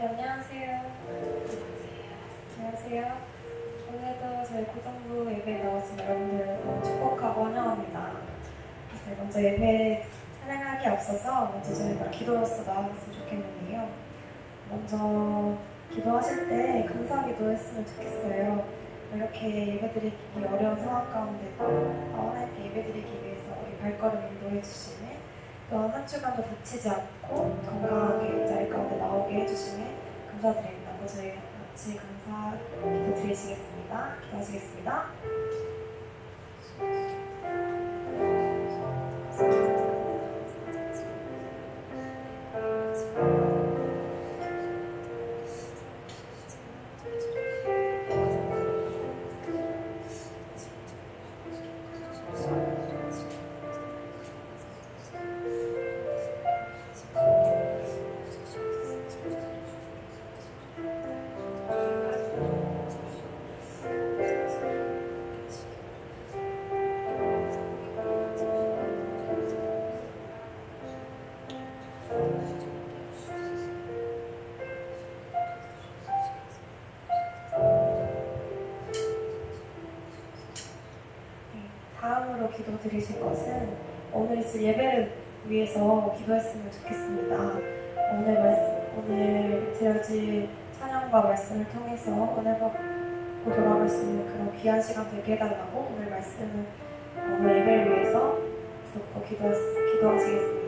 네, 안녕하세요. 안녕하세요. 오늘도 저희 고등부 예배에 나오신 여러분들 너무 축복하고 환영합니다. 네, 먼저 예배 찬양하기 앞서서 먼저 저희가 기도로서 나아갔으면 좋겠는데요. 먼저 기도하실 때 감사기도 했으면 좋겠어요. 이렇게 예배드리기 어려운 상황 가운데도 하나님께 예배드리기 위해서 우리 발걸음 인도해 주시네. 또한 한 주간도 다치지 않고 건강하게 이 자리 가운데 나오게 해주시면 감사드립니다. 저희 같이 감사 기도 드리시겠습니다. 기도하시겠습니다. 다음으로 기도 드리실 것은 오늘 있을 예배를 위해서 기도했으면 좋겠습니다. 오늘 드려질 찬양과 말씀을 통해서 은혜 받고 돌아갈 수 있는 그런 귀한 시간 되게 해달라고 오늘 예배를 위해서 듣고 기도하시겠습니다.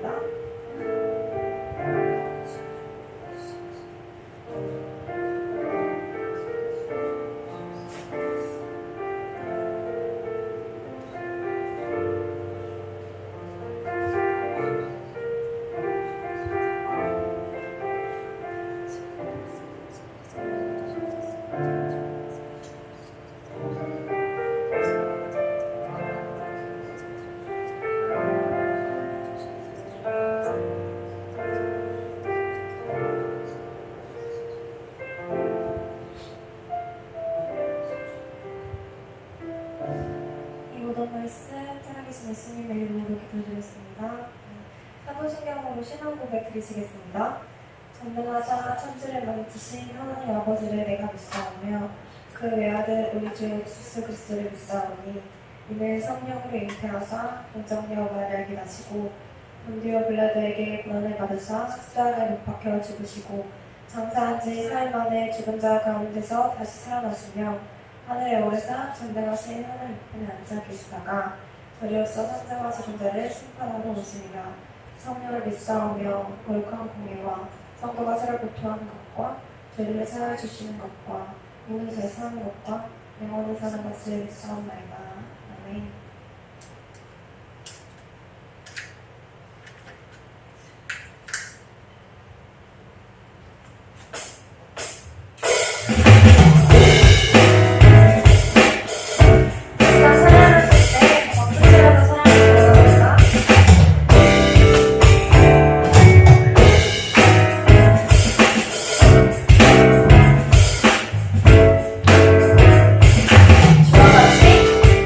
살아계신 예수님의 이름으로 기도드렸습니다. 사도신경으로 신앙 고백 드리시겠습니다. 전능하사 천지를 만드신 하나님 아버지를 내가 믿사오며 그 외아들 우리 주 예수 그리스도를 믿사오니 이는 성령으로 잉태하사 동정녀 마리아에게 나시고 본디오 빌라도에게 고난을 받으사 십자가에 못 박혀 죽으시고 장사한 지 사흘 만에 죽은 자 가운데서 다시 살아나시며 하늘에 오르사 전능하신 하나님 우편에 앉아 계시다가 저리로서 산자와 저존자를 심판하러 오시리라. 성령을 믿사오며 거룩한 공예와 성도가 서로 고통하는 것과 죄를 사하여 주시는 것과 모든 죄 사하는 것과 영원히 사는 것을 믿사옵나이다. 아멘. 주와 같이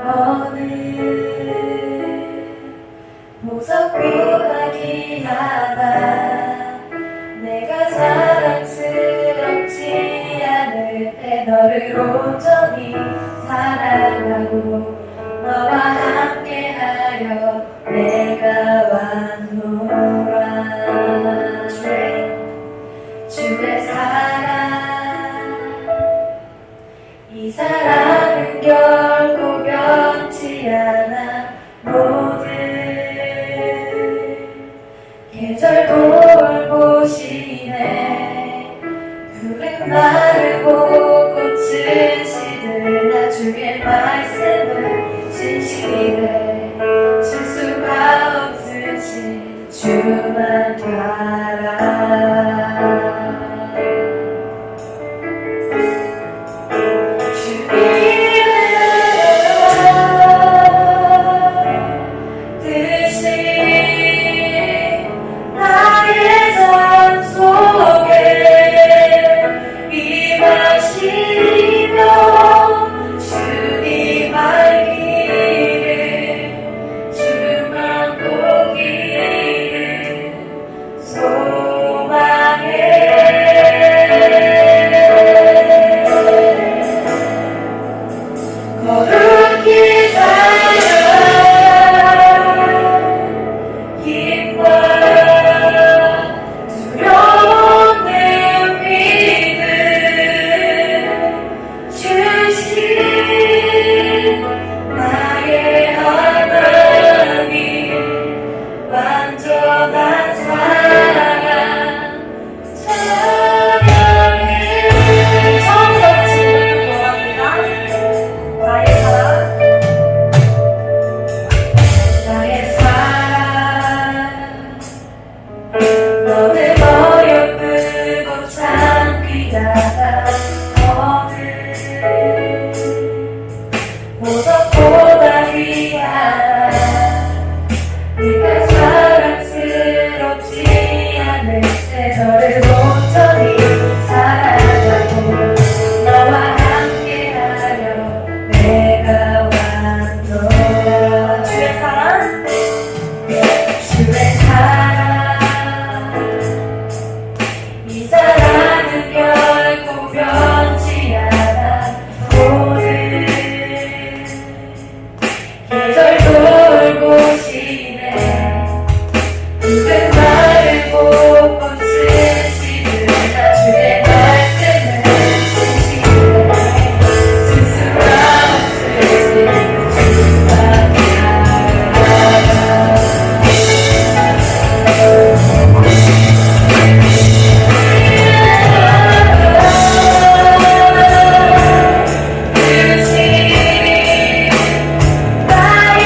오늘 보석보다 귀하다 내가 사랑스럽지 않을 때 너를 온전히 사랑하고 너와 함께하려 내가 왔노라 주의 사랑 이 사랑은 결코 변치 않아 모든 계절 돌보시네 푸른 마르고 꽃을 시드나 주의 말씀은 진실해 실수가 없으신 주만 바라 보석보다 귀하다 네가 사랑스럽지 않을 때 너를 온전히 사랑하고 너와 함께하려 내가 왔노라 주의 사랑 이 사랑은 결코 변치 않아 모든 계절 돌보시네 푸른 마르고 꽃을 시드나 주의 말씀은 진실해 실수가 없으신 주만 나의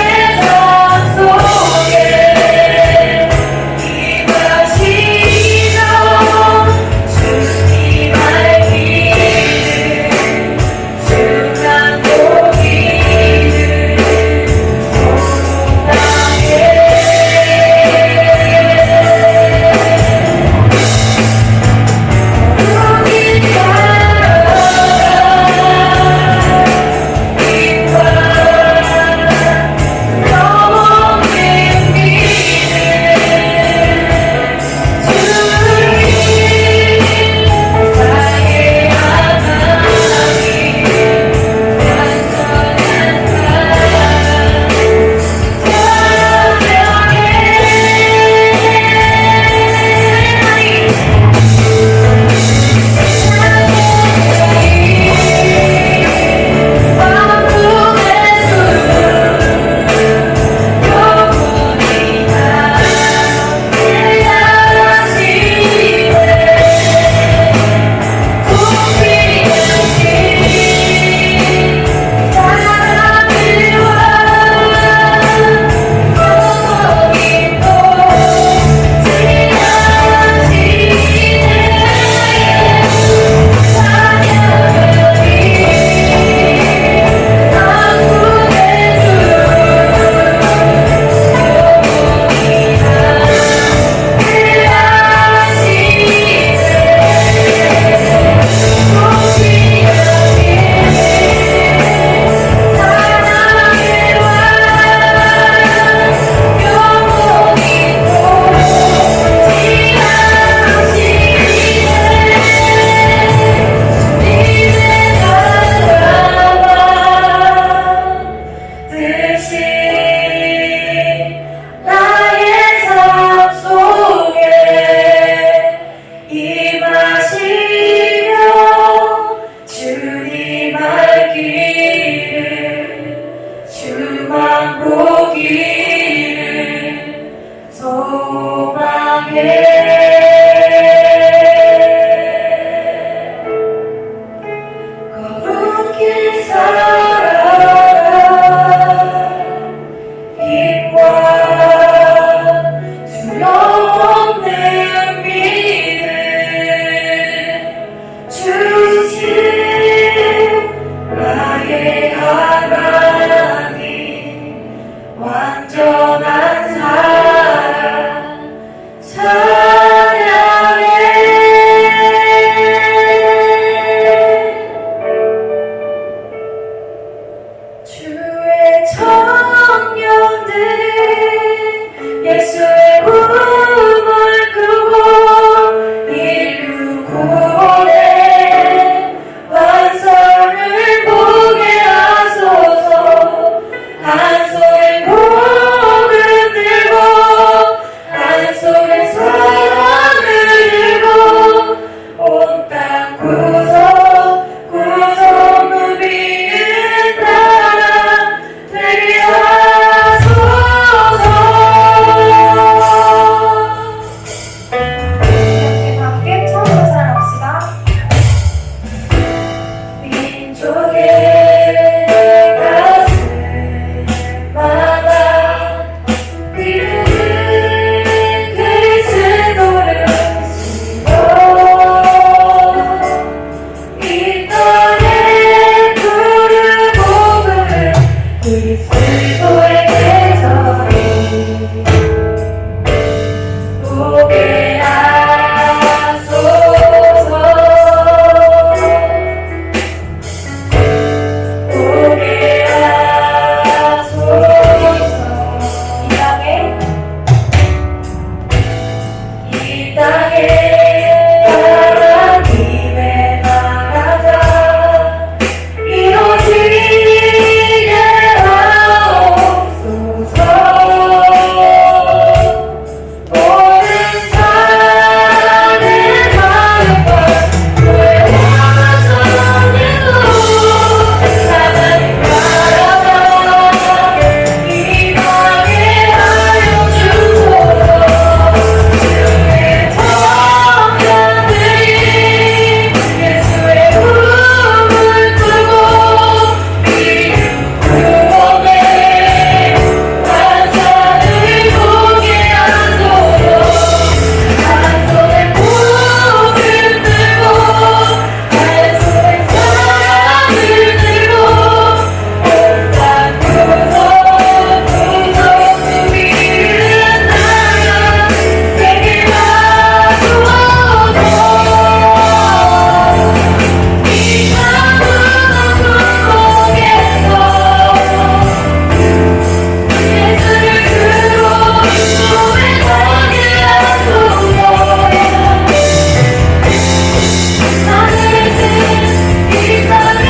슬픔의 계절이 오게 하소서 오게 하소서 이 땅에 하나님의 나라가 이루어지게 하옵소서 모든 사람의 마음과 그의 원하선에도 하나님 나라가 임하게 하여 주소서 주의 청년들이 예수의 꿈을 꾸고 이루 구원의 환상을 보게 하소서 한 손에 복을 들고 한 손에 사랑을 들고 온갖 구석구석 누리는 나라 되게 하소서 이 나무는 구속에서 예수를 주로 고백하게 하소서 하늘에서 이 땅에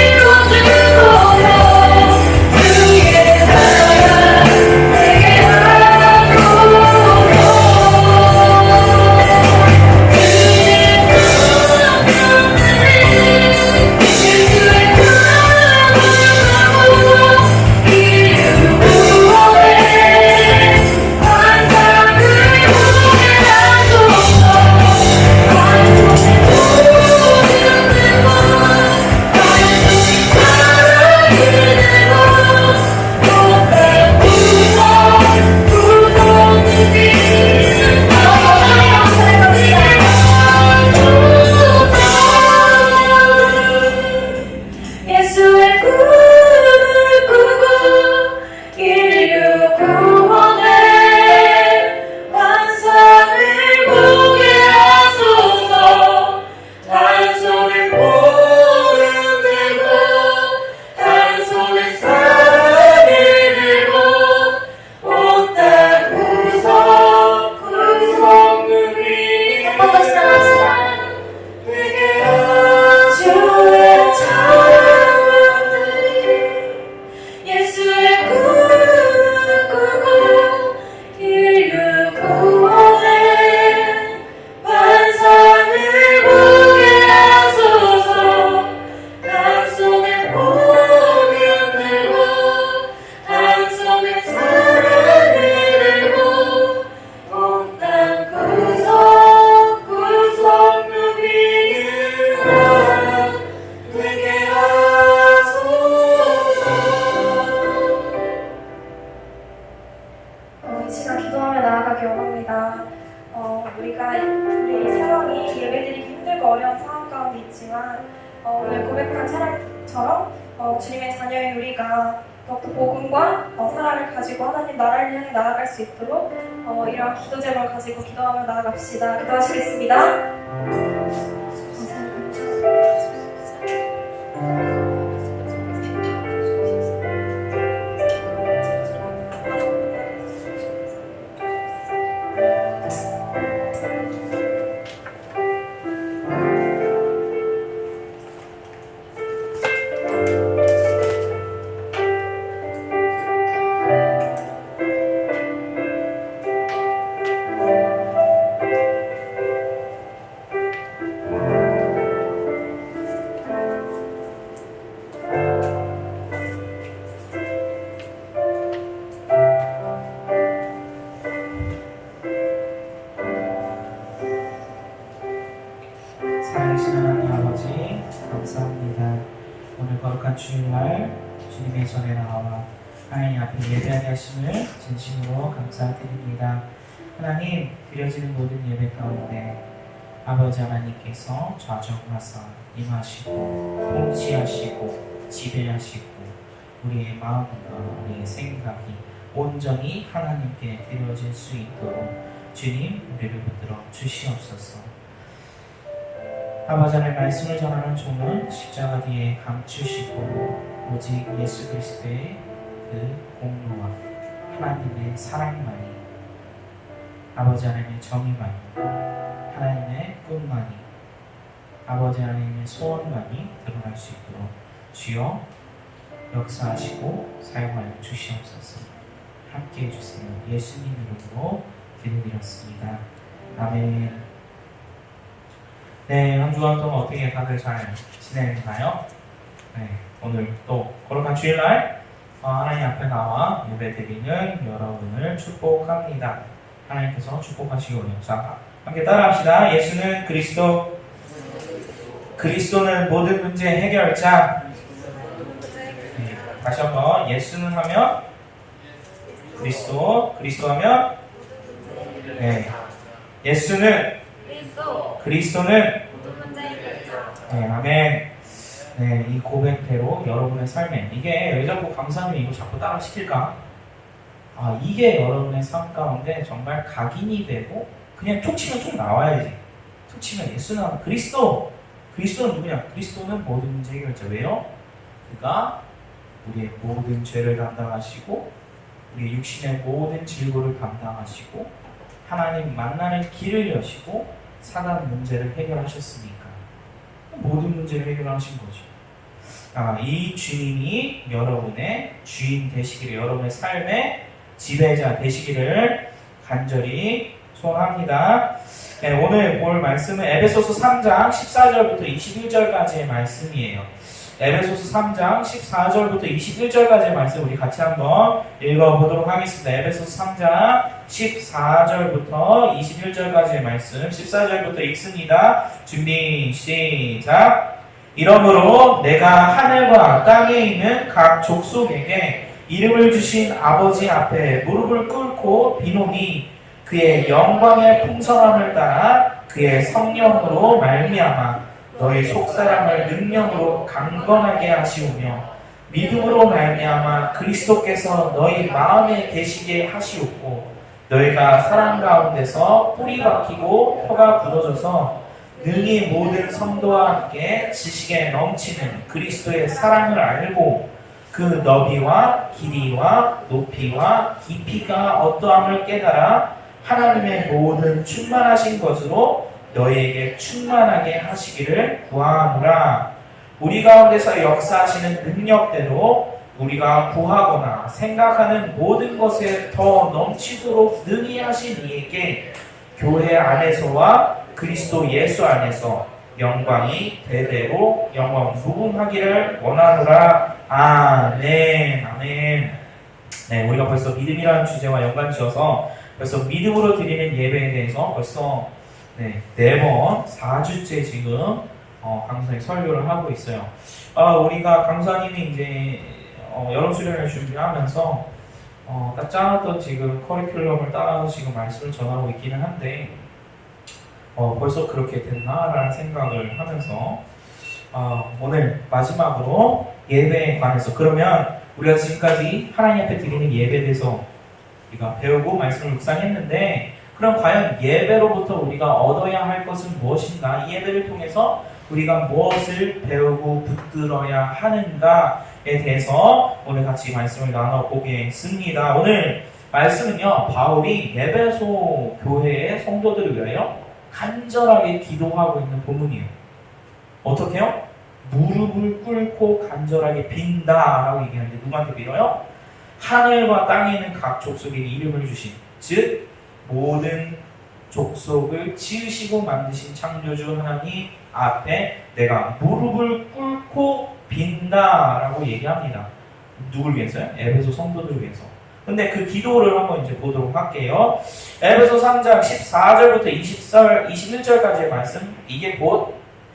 이루어주소서 주의 나라 되게 하소서 예수의 꿈을 꾸고 인류 구원의 환상을 보게 하소서 한 손에 복을 들고 한 손에 사랑을 들고 온 땅 구석구석 누리는 되게 주의 청년들이 예수의 꿈을 꾸고 인류 구원의 환상을 보게 하소서 한 손에 복을 들고 한 손에 사랑을 들고 온 땅 구석구석 누리는 나라 되게 하소서. 이 시간 기도하며 나아가기 원합니다. 우리 상황이 예배드리기 힘들고 어려운 상황 가운데 있지만 오늘 고백한 사람처럼 주님의 자녀인 우리가 더욱더 복음과 사랑을 가지고 하나님 나라를 향해 나아갈 수 있도록 이러한 기도 제목을 가지고 기도하며 나아갑시다. 기도하시겠습니다. 살아계신 하나님 아버지 감사합니다. 오늘 거룩한 주일날 주님의 전에 나와 하나님 앞에 예배하게 하심을 진심으로 감사드립니다. 하나님 드려지는 모든 예배 가운데 아버지 하나님께서 좌정하사 임하시고 통치하시고 지배하시고 우리의 마음과 우리의 생각이 온전히 하나님께 드려질 수 있도록 주님 우리를 붙들어 주시옵소서. 아버지 하나님 말씀을 전하는 종은 십자가 뒤에 감추시고 오직 예수 그리스도의 그 공로와 하나님의 사랑만이, 아버지 하나님의 정의만이, 하나님의 꿈만이, 아버지 하나님의 소원만이 드러날 수 있도록 주여 역사하시고 사용하여 주시옵소서. 함께해 주세요. 예수님 이름으로 기도드렸습니다. 아멘. 네, 한 주간 동안 어떻게 다들 잘 지내나요? 네, 오늘 또 거룩한 주일날 하나님 앞에 나와 예배드리는 여러분을 축복합니다. 하나님께서 축복하시오니. 자, 함께 따라합시다. 예수는 그리스도, 그리스도는 모든 문제 해결자. 네, 다시 한번 예수는 하면 그리스도, 그리스도 하면 네, 예수는 그리스도는 네, 아멘. 네, 이 고백대로 여러분의 삶에 이게 왜 자꾸 강사님이 이거 자꾸 따라 시킬까? 이게 여러분의 삶 가운데 정말 각인이 되고 그냥 툭 치면 툭 나와야지. 툭 치면 예수는 그리스도, 그리스도는 누구냐? 그리스도는 모든 문제 해결자. 왜요? 그가 우리의 모든 죄를 담당하시고 우리의 육신의 모든 질고를 담당하시고 하나님 만나는 길을 여시고 사단 문제를 해결하셨으니까 모든 문제를 해결하신 거죠. 이 주님이 여러분의 주인 되시기를, 여러분의 삶의 지배자 되시기를 간절히 소원합니다. 네, 오늘 볼 말씀은 에베소서 3장 14절부터 21절까지의 말씀이에요. 에베소서 3장 14절부터 21절까지의 말씀 우리 같이 한번 읽어보도록 하겠습니다. 에베소서 3장 14절부터 21절까지의 말씀 14절부터 읽습니다. 준비 시작. 이러므로 내가 하늘과 땅에 있는 각 족속에게 이름을 주신 아버지 앞에 무릎을 꿇고 비노니 그의 영광의 풍성함을 따라 그의 성령으로 말미암아 너희 속사람을 능력으로 강건하게 하시오며 믿음으로 말미암아 그리스도께서 너희 마음에 계시게 하시옵고 너희가 사랑 가운데서 뿌리 박히고 혀가 굳어져서 능히 모든 성도와 함께 지식에 넘치는 그리스도의 사랑을 알고 그 너비와 길이와 높이와 깊이가 어떠함을 깨달아 하나님의 모든 충만하신 것으로 너희에게 충만하게 하시기를 구하노라. 우리 가운데서 역사하시는 능력대로 우리가 구하거나 생각하는 모든 것에 더 넘치도록 능히 하신 이에게 교회 안에서와 그리스도 예수 안에서 영광이 대대로 영원 무궁하기를 원하노라. 아멘. 아멘. 네, 우리가 벌써 믿음이라는 주제와 연관지어서 벌써 믿음으로 드리는 예배에 대해서 벌써 네 번 4주째 지금 강사님 설교를 하고 있어요. 우리가 강사님이 이제 여름 수련을 준비하면서 딱 짜놨던 지금 커리큘럼을 따라서 지금 말씀을 전하고 있기는 한데 벌써 그렇게 됐나라는 생각을 하면서 오늘 마지막으로 예배에 관해서, 그러면 우리가 지금까지 하나님 앞에 드리는 예배에 대해서 우리가 배우고 말씀을 묵상했는데, 그럼 과연 예배로부터 우리가 얻어야 할 것은 무엇인가? 이 예배를 통해서 우리가 무엇을 배우고 붙들어야 하는가에 대해서 오늘 같이 말씀을 나눠보겠습니다. 오늘 말씀은요, 바울이 에베소 교회의 성도들을 위하여 간절하게 기도하고 있는 본문이에요. 어떻게요? 무릎을 꿇고 간절하게 빈다라고 얘기하는데, 누구한테 빌어요? 하늘과 땅에 있는 각 족속에게 이름을 주신, 즉 모든 족속을 지으시고 만드신 창조주 하나님 앞에 내가 무릎을 꿇고 빈다라고 얘기합니다. 누굴 위해서요? 에베소 성도들 위해서. 근데 그 기도를 한번 이제 보도록 할게요. 에베소 3장 14절부터 21절까지의 말씀, 이게 곧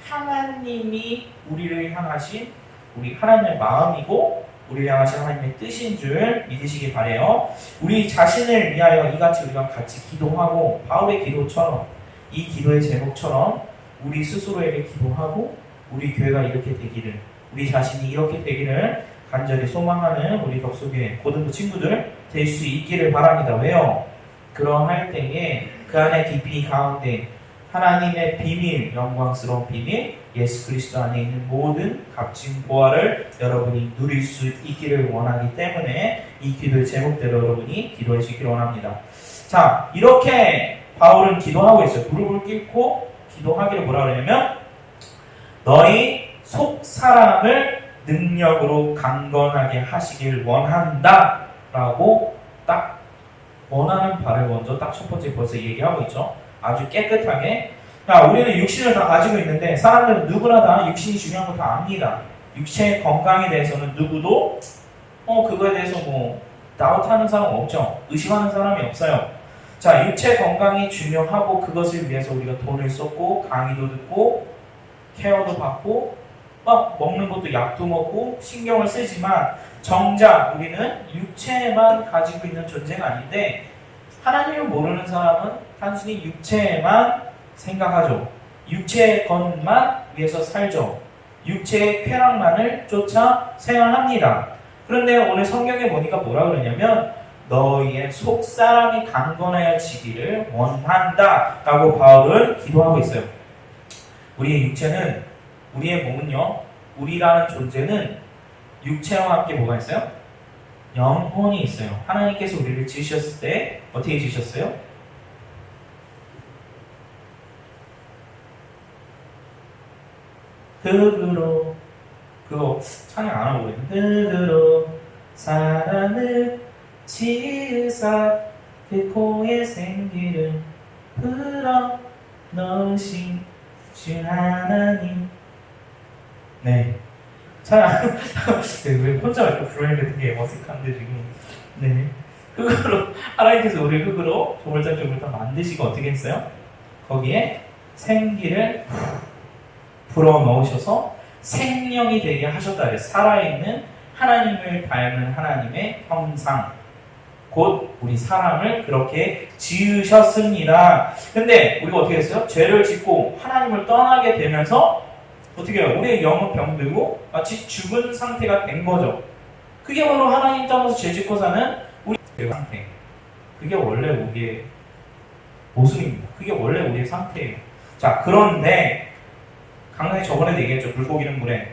하나님이 우리를 향하신 우리 하나님의 마음이고 우리를 향하신 하나님의 뜻인 줄 믿으시기 바라요. 우리 자신을 위하여 이같이 우리가 같이 기도하고, 바울의 기도처럼, 이 기도의 제목처럼 우리 스스로에게 기도하고 우리 교회가 이렇게 되기를, 우리 자신이 이렇게 되기를 간절히 소망하는 우리 덕수교회 고등부 친구들 될 수 있기를 바랍니다. 왜요? 그러할 때에 그 안에 깊이 가운데 하나님의 비밀, 영광스러운 비밀, 예수 그리스도 안에 있는 모든 값진 보화를 여러분이 누릴 수 있기를 원하기 때문에 이 기도의 제목대로 여러분이 기도해 주시기를 원합니다. 자, 이렇게 바울은 기도하고 있어요. 무릎을 꿇고 기도하기를 뭐라 그러냐면 너희 속 사람을 능력으로 강건하게 하시길 원한다 라고 딱 원하는 바를 먼저 딱 첫 번째 벌써 얘기하고 있죠. 아주 깨끗하게. 자, 우리는 육신을 다 가지고 있는데 사람들은 누구나 다 육신이 중요한 거 다 압니다. 육체의 건강에 대해서는 누구도 그거에 대해서 뭐 다운하는 사람 없죠. 의심하는 사람이 없어요. 자, 육체 건강이 중요하고 그것을 위해서 우리가 돈을 썼고 강의도 듣고 케어도 받고 막 먹는 것도 약도 먹고 신경을 쓰지만 정작 우리는 육체만 가지고 있는 존재가 아닌데 하나님을 모르는 사람은 단순히 육체에만 생각하죠. 육체의 것만 위해서 살죠. 육체의 쾌락만을 쫓아 생활합니다. 그런데 오늘 성경에 보니까 뭐라 그러냐면 너희의 속사람이 강건해지기를 원한다 라고 바울은 기도하고 있어요. 우리의 육체는, 우리의 몸은요, 우리라는 존재는 육체와 함께 뭐가 있어요? 영혼이 있어요. 하나님께서 우리를 지으셨을 때 어떻게 지으셨어요? 흙으로, 그거 찬양 안 하고 그랬는데 흙으로 사람을 지으사 그 코에 생기를 불어 넣으신 주 하나님. 네. 찬양 왜 혼자 이렇게 부르는 게 어색한데 지금. 네. 흙으로 하나님께서 우리 흙으로 조물장조물장 만드시고 어떻게 했어요? 거기에 생기를 불어 넣으셔서 생명이 되게 하셨다. 살아있는 하나님을 닮은 하나님의 형상, 곧 우리 사람을 그렇게 지으셨습니다. 근데 우리가 어떻게 했어요? 죄를 짓고 하나님을 떠나게 되면서 어떻게 해요? 우리의 영은 병들고 마치 죽은 상태가 된 거죠. 그게 바로 하나님 떠나서 죄 짓고 사는 우리 상태. 그게 원래 우리의 모습입니다. 그게 원래 우리의 상태예요. 자, 그런데 강단에 저번에도 얘기했죠. 물고기는 물에,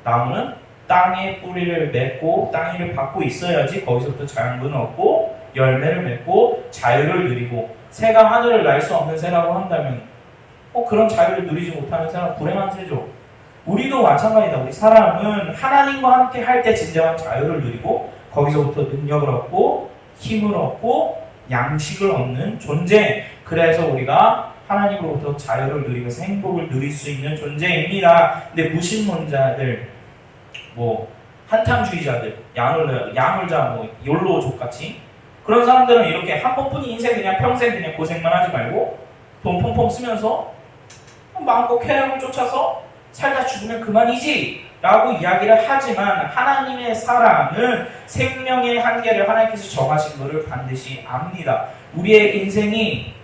나무는 땅에 뿌리를 맺고 땅위를 받고 있어야지 거기서부터 자양분을 얻고 열매를 맺고 자유를 누리고, 새가 하늘을 날 수 없는 새라고 한다면 그런 자유를 누리지 못하는 새는 불행한 새죠. 우리도 마찬가지다. 우리 사람은 하나님과 함께 할 때 진정한 자유를 누리고 거기서부터 능력을 얻고 힘을 얻고 양식을 얻는 존재. 그래서 우리가 하나님으로부터 자유를 누리면서 행복을 누릴 수 있는 존재입니다. 근데 무신론자들, 뭐 한탕주의자들, 야물자, 뭐 욜로족같이 그런 사람들은 이렇게 한 번뿐인 인생 그냥 평생 그냥 고생만 하지 말고 돈 펑펑 쓰면서 마음껏 쾌락을 쫓아서 살다 죽으면 그만이지 라고 이야기를 하지만 하나님의 사랑은 생명의 한계를 하나님께서 정하신 것을 반드시 압니다. 우리의 인생이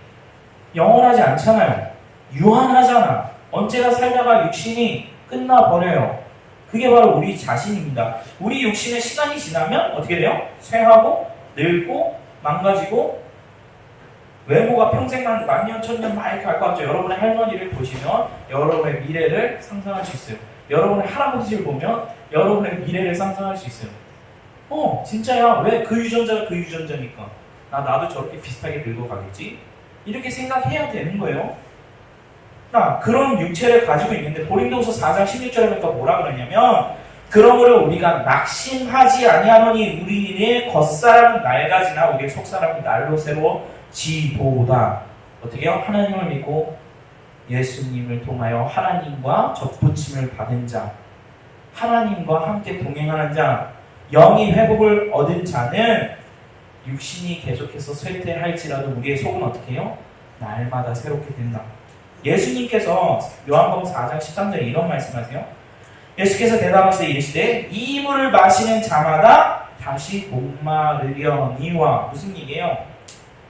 영원하지 않잖아요. 유한하잖아. 언제나 살다가 육신이 끝나버려요. 그게 바로 우리 자신입니다. 우리 육신의 시간이 지나면 어떻게 돼요? 쇠하고 늙고 망가지고 외모가 평생만 만년 천년 막 이렇게 갈 것 같죠. 여러분의 할머니를 보시면 여러분의 미래를 상상할 수 있어요. 여러분의 할아버지를 보면 여러분의 미래를 상상할 수 있어요. 진짜야. 왜 그 유전자가 그 유전자니까 나도 저렇게 비슷하게 늙어가겠지? 이렇게 생각해야 되는 거예요. 그런 육체를 가지고 있는데 고린도후서 4장 16절에 보니까 뭐라 그러냐면 그러므로 우리가 낙심하지 아니하노니 우리의 겉사람은 낡아지나 우리의 속사람은 날로 새로워지도다. 어떻게 해요? 하나님을 믿고 예수님을 통하여 하나님과 접붙임을 받은 자, 하나님과 함께 동행하는 자, 영이 회복을 얻은 자는 육신이 계속해서 쇠퇴할지라도 우리의 속은 어떻게 해요? 날마다 새롭게 된다. 예수님께서 요한복음 4장 13절에 이런 말씀하세요. 예수께서 대답하시되 이르시되 이 물을 마시는 자마다 다시 목마르려니와. 무슨 얘기예요?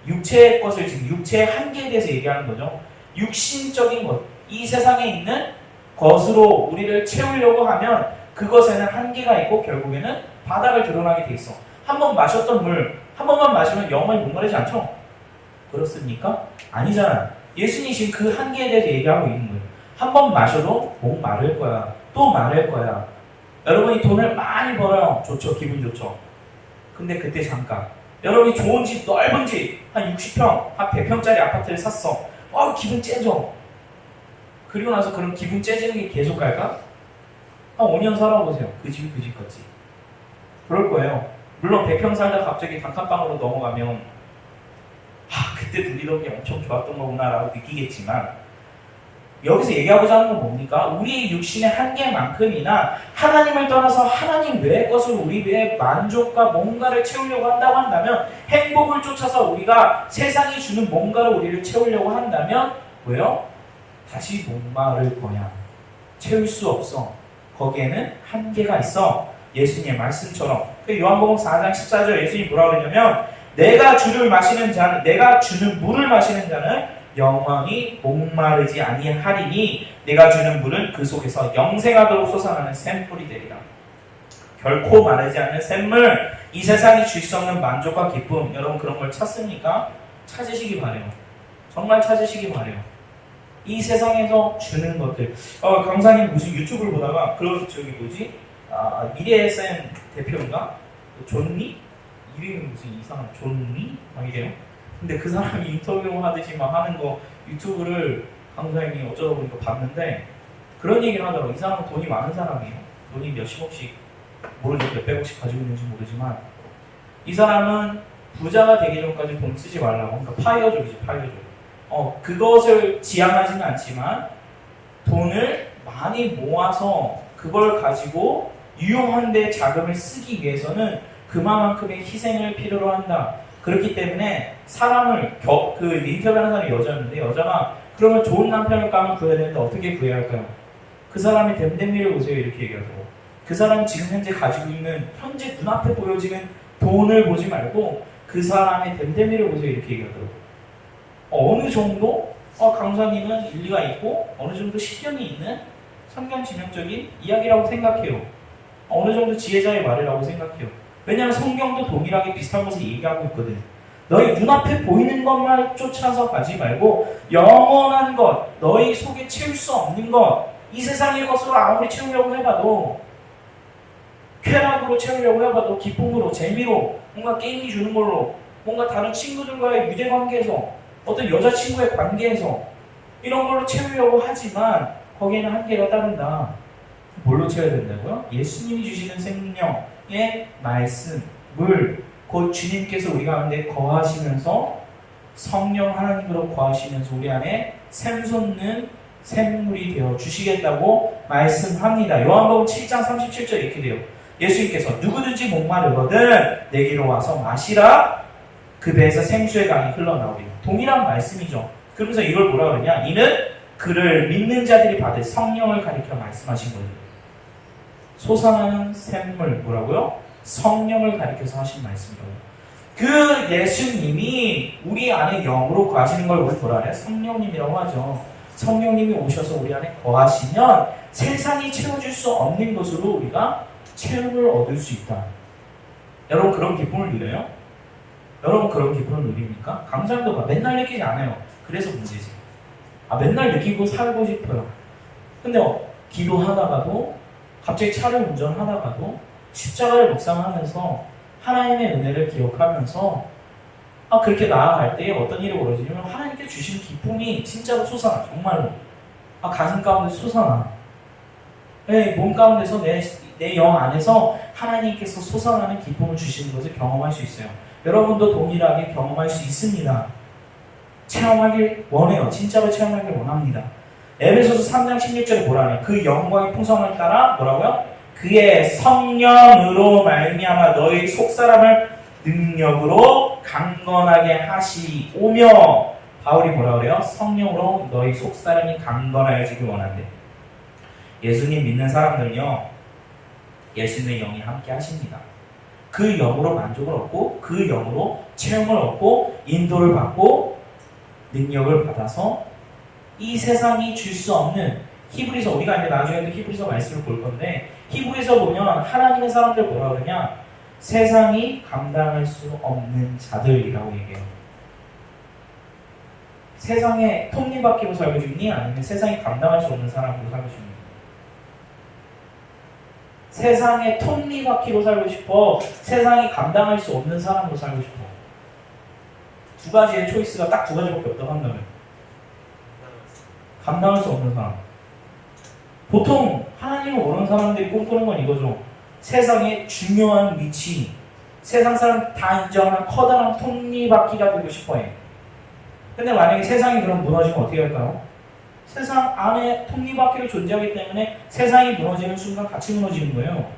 육체의 것을, 지금 육체의 한계에 대해서 얘기하는 거죠. 육신적인 것, 이 세상에 있는 것으로 우리를 채우려고 하면 그것에는 한계가 있고 결국에는 바닥을 드러나게 돼 있어. 한 번 마셨던 물, 한 번만 마시면 영원히 목마르지 않죠? 그렇습니까? 아니잖아. 예수님이 지금 그 한계에 대해서 얘기하고 있는 거예요. 한 번 마셔도 목 마를 거야. 또 마를 거야. 여러분이 돈을 많이 벌어요. 좋죠. 기분 좋죠. 근데 그때 잠깐. 여러분이 좋은 집, 넓은 집, 한 60평, 한 100평짜리 아파트를 샀어. 기분 째져. 그리고 나서 그럼 기분 째지는 게 계속 갈까? 한 5년 살아보세요. 그 집이 그 집 같지. 그럴 거예요. 물론 100평 살다 갑자기 단칸방으로 넘어가면 그때 누리던 게 엄청 좋았던 거구나 라고 느끼겠지만, 여기서 얘기하고자 하는 건 뭡니까? 우리 육신의 한계만큼이나 하나님을 떠나서 하나님 외의 것을 우리 외의 만족과 뭔가를 채우려고 한다고 한다면, 행복을 쫓아서 우리가 세상이 주는 뭔가를 우리를 채우려고 한다면 왜요? 다시 목마를 거야. 채울 수 없어. 거기에는 한계가 있어. 예수님의 말씀처럼. 요한복음 4장 14절 예수님이 뭐라고 그러냐면, 내가 주를 마시는 자는, 내가 주는 물을 마시는 자는 영원히 목마르지 아니하리니 내가 주는 물은 그 속에서 영생하도록 솟아나는 샘물이 되리라. 결코 마르지 않는 샘물, 이 세상이 줄 수 없는 만족과 기쁨, 여러분 그런 걸 찾습니까? 찾으시기 바래요. 정말 찾으시기 바래요. 이 세상에서 주는 것들. 강사님 무슨 유튜브를 보다가 미래의 쌤 대표인가? 존니? 이름이 무슨 이상한 존니? 이래요. 근데 그 사람이 인터뷰 하듯이 막 하는 거 유튜브를 강사님이 어쩌다 보니까 봤는데, 그런 얘기를 하더라고. 이 사람은 돈이 많은 사람이에요. 돈이 몇십억씩, 모르죠. 몇백억씩 가지고 있는지 모르지만, 이 사람은 부자가 되기 전까지 돈 쓰지 말라고. 그러니까 파이어족이지, 파이어족. 그것을 지향하지는 않지만 돈을 많이 모아서 그걸 가지고 유용한 데 자금을 쓰기 위해서는 그만큼의 희생을 필요로 한다. 그렇기 때문에 사람을 인터뷰하는 사람이 여자였는데, 여자가 그러면 좋은 남편을 가면 구해야 되는데 어떻게 구해야 할까요? 그 사람의 댐댐미를 보세요. 이렇게 얘기하더라고. 그 사람이 지금 현재 가지고 있는, 현재 눈앞에 보여지는 돈을 보지 말고 그 사람의 댐댐미를 보세요. 이렇게 얘기하더라고. 어느 정도 강사님은 일리가 있고 어느 정도 실견이 있는 성경 지명적인 이야기라고 생각해요. 어느 정도 지혜자의 말이라고 생각해요. 왜냐하면 성경도 동일하게 비슷한 것을 얘기하고 있거든. 너희 눈앞에 보이는 것만 쫓아서 가지 말고 영원한 것, 너희 속에 채울 수 없는 것, 이 세상의 것으로 아무리 채우려고 해봐도, 쾌락으로 채우려고 해봐도, 기쁨으로, 재미로, 뭔가 게임이 주는 걸로, 뭔가 다른 친구들과의 유대관계에서, 어떤 여자친구의 관계에서 이런 걸로 채우려고 하지만 거기에는 한계가 따른다. 뭘로 채워야 된다고요? 예수님이 주시는 생명의 말씀, 물, 곧 주님께서 우리 가운데 거하시면서, 성령 하나님으로 거하시면서 우리 안에 샘솟는 샘물이 되어 주시겠다고 말씀합니다. 요한복음 7장 37절 이렇게 돼요. 예수님께서 누구든지 목마르거든 내게로 와서 마시라. 그 배에서 생수의 강이 흘러나오리라. 동일한 말씀이죠. 그러면서 이걸 뭐라 그러냐? 이는 그를 믿는 자들이 받을 성령을 가리켜 말씀하신 거예요. 솟아나는 샘물, 뭐라고요? 성령을 가리켜서 하신 말씀이에요. 그 예수님이 우리 안에 영으로 거하시는 걸 우리 뭐라 해요? 성령님이라고 하죠. 성령님이 오셔서 우리 안에 거하시면 세상이 채워줄 수 없는 것으로 우리가 채움을 얻을 수 있다. 여러분 그런 기쁨을 누려요? 여러분 그런 기쁨을 누립니까? 감사함도 맨날 느끼지 않아요. 그래서 문제지. 맨날 느끼고 살고 싶어요. 근데 기도하다가도, 갑자기 차를 운전하다가도, 십자가를 묵상하면서 하나님의 은혜를 기억하면서 그렇게 나아갈 때에 어떤 일이 벌어지냐면 하나님께 주신 기쁨이 진짜로 솟아나. 정말로 가슴 가운데 솟아나. 몸 가운데서 내 영 안에서 하나님께서 솟아나는 기쁨을 주시는 것을 경험할 수 있어요. 여러분도 동일하게 경험할 수 있습니다. 체험하길 원해요. 진짜로 체험하길 원합니다. 에베소서 3장 16절에 뭐라 하냐? 그 영광의 풍성을 따라 뭐라고요? 그의 성령으로 말미암아 너희 속사람을 능력으로 강건하게 하시오며. 바울이 뭐라 그래요? 성령으로 너희 속사람이 강건하여지길 원한대. 예수님 믿는 사람들은요, 예수님의 영이 함께 하십니다. 그 영으로 만족을 얻고, 그 영으로 체험을 얻고, 인도를 받고, 능력을 받아서 이 세상이 줄 수 없는, 히브리서, 우리가 이제 나중에도 히브리서 말씀을 볼 건데, 히브리서 보면 하나님의 사람들 뭐라 그러냐? 세상이 감당할 수 없는 자들이라고 얘기해요. 세상에 톱니바퀴로 살고 싶니? 아니면 세상이 감당할 수 없는 사람으로 살고 싶니? 세상에 톱니바퀴로 살고 싶어? 세상이 감당할 수 없는 사람으로 살고 싶어? 두 가지의 초이스가 딱 두 가지밖에 없다고 한다면 감당할 수 없는 사람. 보통 하나님을 모르는 사람들이 꿈꾸는 건 이거죠. 세상의 중요한 위치, 세상 사람 다 인정하는 커다란 톱니바퀴가 되고 싶어해. 근데 만약에 세상이 그럼 무너지면 어떻게 할까요? 세상 안에 톱니바퀴로 존재하기 때문에 세상이 무너지는 순간 같이 무너지는 거예요.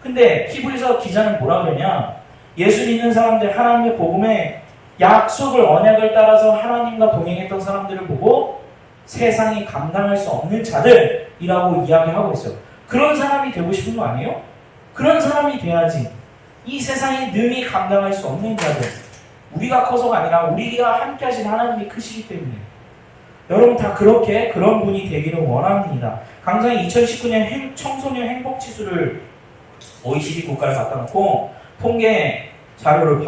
근데 히브리서 기자는 뭐라 그러냐? 예수 믿는 사람들, 하나님의 복음에 약속을, 언약을 따라서 하나님과 동행했던 사람들을 보고 세상이 감당할 수 없는 자들이라고 이야기하고 있어요. 그런 사람이 되고 싶은 거 아니에요? 그런 사람이 돼야지. 이 세상이 능히 감당할 수 없는 자들, 우리가 커서가 아니라 우리가 함께 하신 하나님이 크시기 때문에 여러분 다 그렇게 그런 분이 되기를 원합니다. 강사는 2019년 청소년 행복지수를 OECD 국가를 갖다 놓고 통계 자료를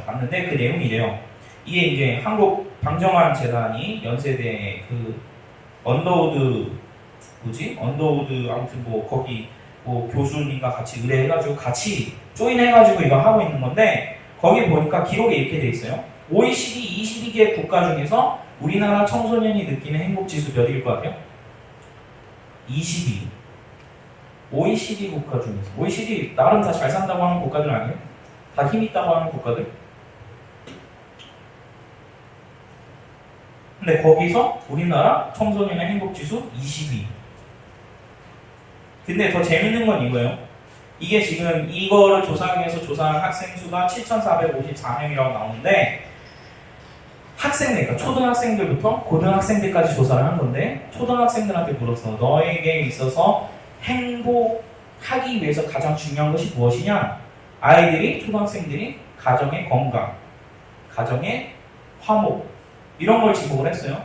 봤는데 그 내용이 이래요. 이게 이제 한국 방정환 재단이 연세대 그 언더우드 아무튼 뭐 거기 뭐 교수님과 같이 의뢰해가지고 같이 조인해가지고 이거 하고 있는 건데, 거기 보니까 기록에 이렇게 돼 있어요. OECD 22개 국가 중에서 우리나라 청소년이 느끼는 행복지수 몇일 것 같아요? 22. OECD 국가 중에서. OECD 나름 다 잘 산다고 하는 국가들 아니에요? 다 힘 있다고 하는 국가들? 근데 거기서 우리나라 청소년의 행복지수 22. 근데 더 재밌는 건 이거예요. 이게 지금 이거를 조사하기 위해서 조사한 학생 수가 7,454명이라고 나오는데, 그러니까 초등학생들부터 고등학생들까지 조사를 한 건데, 초등학생들한테 물었어. 너에게 있어서 행복하기 위해서 가장 중요한 것이 무엇이냐? 초등학생들이 가정의 건강, 가정의 화목, 이런 걸 지목을 했어요.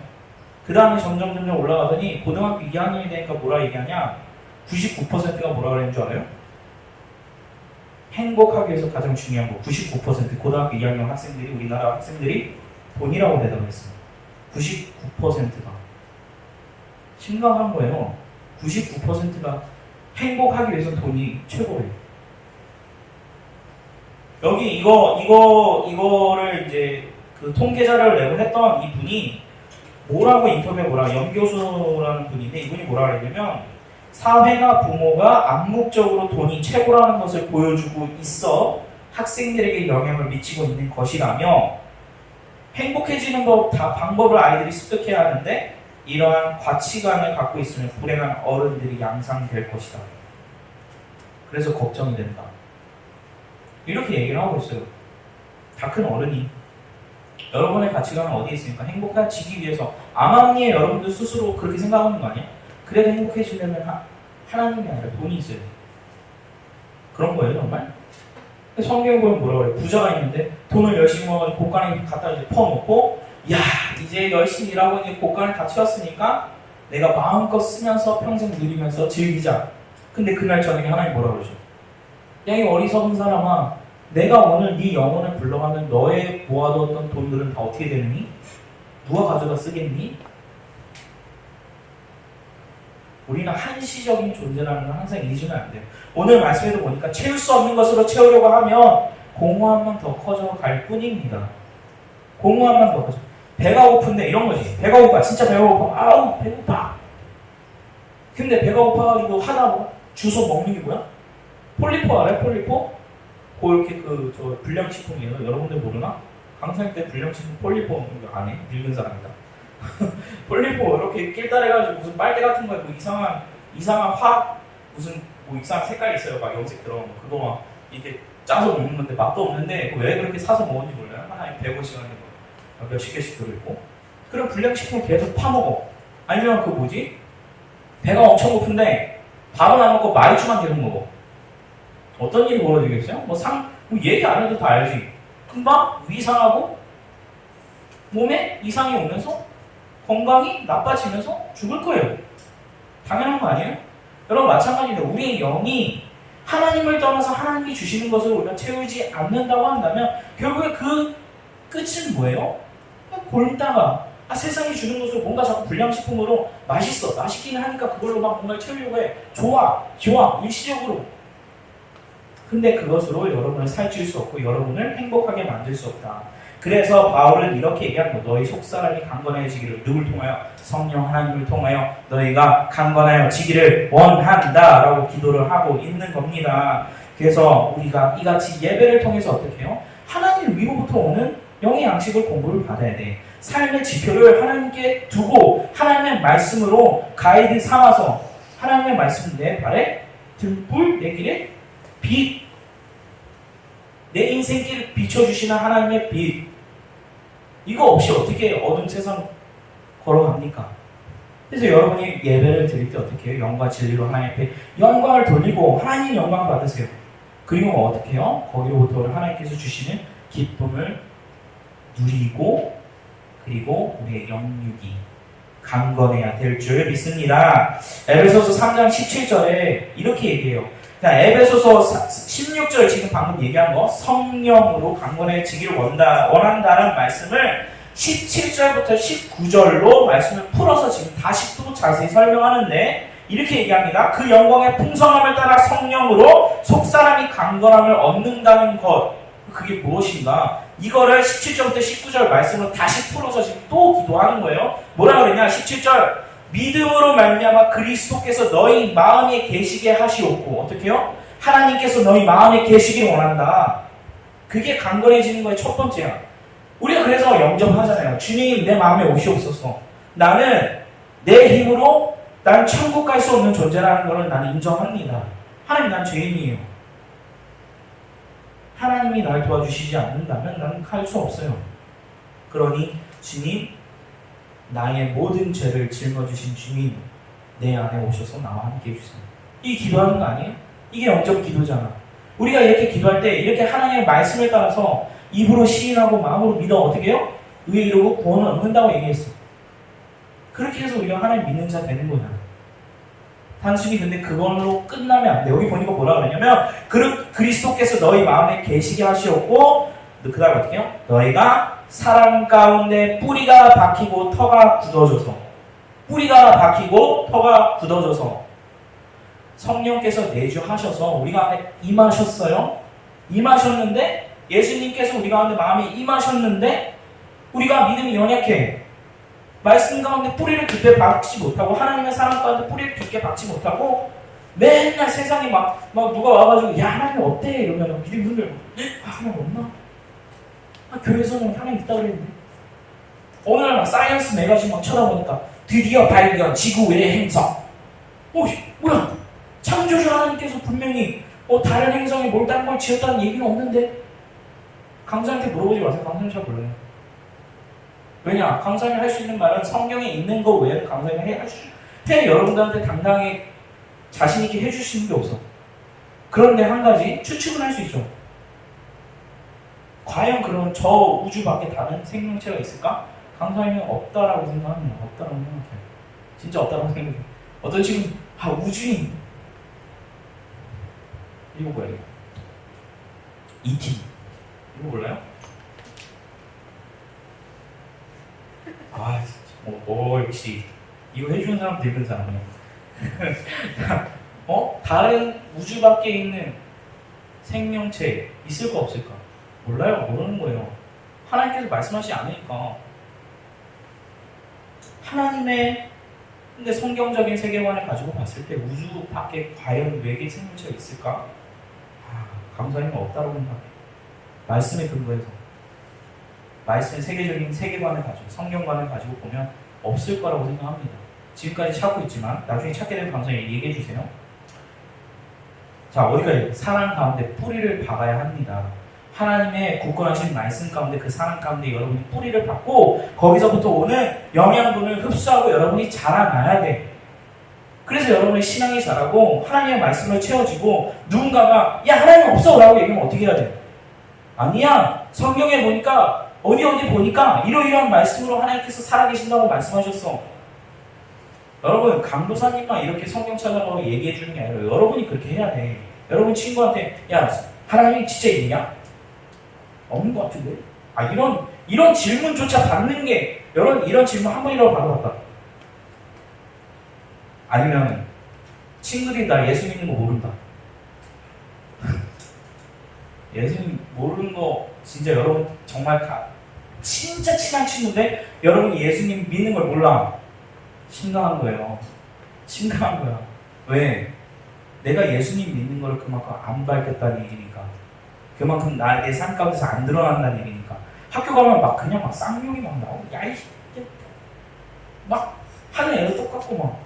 그 다음에 점점 올라가더니 고등학교 2학년이 되니까 뭐라 얘기하냐? 99%가 뭐라 그랬는 줄 알아요? 행복하기 위해서 가장 중요한 거 99%, 고등학교 2학년 학생들이, 우리나라 학생들이 돈이라고 대답했어요. 99%가. 심각한 거예요. 99%가 행복하기 위해서 돈이 최고예요. 여기 이거를 이제 그 통계 자료를 내고 했던 이 분이 염교수라는 분인데, 이분이 뭐라 그랬냐면, 사회나 부모가 암묵적으로 돈이 최고라는 것을 보여주고 있어 학생들에게 영향을 미치고 있는 것이라며, 행복해지는 방법을 아이들이 습득해야 하는데 이러한 가치관을 갖고 있으면 불행한 어른들이 양상될 것이다. 그래서 걱정이 된다. 이렇게 얘기를 하고 있어요. 다 큰 어른이. 여러분의 가치관은 어디에 있습니까? 행복해지기 위해서. 암암리에 여러분들 스스로 그렇게 생각하는 거 아니에요? 그래도 행복해지려면 하나님이 아니라 돈이 있어야 돼. 그런 거예요, 정말? 성경에 보면 뭐라고 그래요? 부자가 있는데 돈을 열심히 모아가지고 곳간에 갖다 이제 퍼놓고, 야, 이제 열심히 일하고 이제 곳간을 다 채웠으니까 내가 마음껏 쓰면서 평생 누리면서 즐기자. 근데 그날 저녁에 하나님 뭐라고 그러죠? 야, 이 어리석은 사람아, 내가 오늘 네 영혼을 불러가면 너의 모아두었던 돈들은 다 어떻게 되느니? 누가 가져다 쓰겠니? 우리는 한시적인 존재라는 걸 항상 잊으면 안 돼요. 오늘 말씀에도 보니까 채울 수 없는 것으로 채우려고 하면 공허함만 더 커져갈 뿐입니다. 공허함만 더 커져. 배가 고픈데 이런 거지. 배가 고파. 진짜 배가 고파. 아우, 배고파. 근데 배가 고파가지고 하다 주워 먹는 게 뭐야? 폴리포 알아요? 폴리포? 이렇게 불량식품이에요. 여러분들 모르나? 강사님 때 불량식품 폴리포 먹는 거 안 해? 늙은 사람이다. 폴리포 이렇게 길다래가지고 무슨 빨대 같은 거에 뭐 이상한 무슨 이상한 색깔이 있어요. 막 염색 들어간 거. 그거 막 이렇게 짜서 먹는 건데 맛도 없는데 왜 그렇게 사서 먹었는지 몰라요. 하나에 150원에 몇십 개씩 들어있고. 그럼 불량식품 계속 파먹어. 아니면 배가 엄청 고픈데 밥은 안 먹고 마이쮸만 계속 먹어. 어떤 일이 벌어지겠어요? 얘기 안 해도 다 알지. 금방 위 상하고 몸에 이상이 오면서 건강이 나빠지면서 죽을 거예요. 당연한 거 아니에요? 여러분 마찬가지입니다. 우리의 영이 하나님을 떠나서 하나님이 주시는 것을 우리가 채우지 않는다고 한다면 결국에 그 끝은 뭐예요? 골다가 세상이 주는 것으로 뭔가 자꾸 불량식품으로 맛있긴 하니까 그걸로 막 뭔가를 채우려고 해. 좋아, 일시적으로. 근데 그것으로 여러분을 살찔 수 없고 여러분을 행복하게 만들 수 없다. 그래서 바울은 이렇게 얘기한 거. 너희 속사람이 강건해지기를 누굴 통하여? 성령 하나님을 통하여 너희가 강건해지기를 원한다 라고 기도를 하고 있는 겁니다. 그래서 우리가 이같이 예배를 통해서 어떻게 해요? 하나님 위로부터 오는 영의 양식을 공부를 받아야 돼. 삶의 지표를 하나님께 두고 하나님의 말씀으로 가이드 삼아서 하나님의 말씀 내 발에 등불, 내 길에 빛, 내 인생길을 비춰주시는 하나님의 빛. 이거 없이 어떻게 어두운 세상 걸어갑니까? 그래서 여러분이 예배를 드릴 때 어떻게 해요? 영과 진리로 하나님 앞에 영광을 돌리고 하나님 영광 받으세요. 그리고 어떻게 해요? 거기로부터 하나님께서 주시는 기쁨을 누리고 그리고 우리의 영육이 강건해야 될 줄 믿습니다. 에베소서 3장 17절에 이렇게 얘기해요. 에베소서 16절 지금 방금 얘기한 거 성령으로 강건해지기를 원한다는 말씀을 17절부터 19절로 말씀을 풀어서 지금 다시 또 자세히 설명하는데 이렇게 얘기합니다. 그 영광의 풍성함을 따라 성령으로 속사람이 강건함을 얻는다는 것. 그게 무엇인가? 이거를 17절부터 19절 말씀을 다시 풀어서 지금 또 기도하는 거예요. 뭐라 그러냐? 17절 믿음으로 말미암아 그리스도께서 너희 마음에 계시게 하시옵고 어떻게요? 하나님께서 너희 마음에 계시길 원한다. 그게 강건해지는 거의 첫 번째야. 우리가 그래서 영접하잖아요. 주님 내 마음에 오시옵소서. 나는 내 힘으로 난 천국 갈 수 없는 존재라는 것을 나는 인정합니다. 하나님 난 죄인이에요. 하나님이 날 도와주시지 않는다면 나는 갈 수 없어요. 그러니 주님 나의 모든 죄를 짊어지신 주님 내 안에 오셔서 나와 함께 해주세요. 이 기도하는 거 아니에요? 이게 영적 기도잖아. 우리가 이렇게 기도할 때 이렇게 하나님의 말씀을 따라서 입으로 시인하고 마음으로 믿어 어떻게 해요? 의에 이르고 구원을 얻는다고 얘기했어. 그렇게 해서 우리가 하나님 믿는 자 되는 거잖아. 단순히 근데 그걸로 끝나면 안 돼. 여기 보니까 뭐라 그러냐면 그리스도께서 너희 마음에 계시게 하시었고 그 다음 어떻게 해요? 너희가 사람 가운데 뿌리가 박히고 터가 굳어져서 성령께서 내주하셔서 우리 가운데 임하셨어요. 임하셨는데 예수님께서 우리 가운데 마음에 임하셨는데 우리가 믿음이 연약해. 말씀 가운데 뿌리를 깊게 박지 못하고 하나님의 사랑 가운데 뿌리를 깊게 박지 못하고 맨날 세상에 막 누가 와가지고 야 하나님 어때? 이러면 믿음 흔들고 하나님 없나? 교회에서는 하나님 있다 그랬는데 어느 날 막 사이언스 매거진 막 쳐다보니까 드디어 발견 지구의 행성. 뭐야? 창조주 하나님께서 분명히 다른 행성에 뭘 딴 걸 지었다는 얘기는 없는데 강사한테 물어보지 마세요. 강사는 잘 몰라요. 왜냐? 강사님이 할 수 있는 말은 성경에 있는 거 외에는 강사님이 여러분들한테 당당히 자신있게 해줄 수 있는 게 없어. 그런데 한 가지 추측은 할 수 있죠. 과연 그런 저 우주 밖에 다른 생명체가 있을까? 강사님은 없다라고 생각합니다. 없다라고 생각해요. 진짜 없다라고 생각해요. 어떤 지금 우주인 이거 뭐야 이거? E.T. 이거 몰라요? 진짜 역시 이거 해주는 사람 늙은 사람이야. 다른 우주 밖에 있는 생명체 있을까 없을까? 몰라요. 모르는 거예요. 하나님께서 말씀하시지 않으니까. 하나님의 근데 성경적인 세계관을 가지고 봤을 때 우주 밖에 과연 외계 생명체가 있을까? 감사님은 없다고 생각해요. 말씀에 근거해서 말씀의 세계적인 세계관을 가지고 성경관을 가지고 보면 없을 거라고 생각합니다. 지금까지 찾고 있지만 나중에 찾게 되면 감사님 얘기해 주세요. 자, 어디까지? 사랑 가운데 뿌리를 박아야 합니다. 하나님의 굳건하신 말씀 가운데 그 사랑 가운데 여러분이 뿌리를 박고 거기서부터 오는 영양분을 흡수하고 여러분이 자라나야 돼. 그래서 여러분의 신앙이 자라고 하나님의 말씀을 채워지고 누군가가 야 하나님 없어 라고 얘기하면 어떻게 해야 돼? 아니야. 성경에 보니까 어디 보니까 이러이러한 말씀으로 하나님께서 살아계신다고 말씀하셨어. 여러분 강도사님만 이렇게 성경 찾아가고 얘기해 주는 게 아니라 여러분이 그렇게 해야 돼. 여러분 친구한테 야 하나님이 진짜 있냐? 없는 것 같은데? 아 이런 질문조차 받는 게 이런 질문 한 번이라도 받아봤다. 아니면 친구들이 나 예수 믿는 거 모른다. 예수 모르는 거 진짜 여러분 정말 진짜 친한 친구인데 여러분이 예수님 믿는 걸 몰라. 심각한 거예요. 심각한 거야. 왜? 내가 예수님 믿는 걸 그만큼 안 밝혔다는 얘기니까. 그만큼 내 삶 가운데서 안 드러난다는 얘기니까. 학교 가면 막 그냥 막 쌍욕이 막 나오고 야이 막 하는 애도 똑같고 막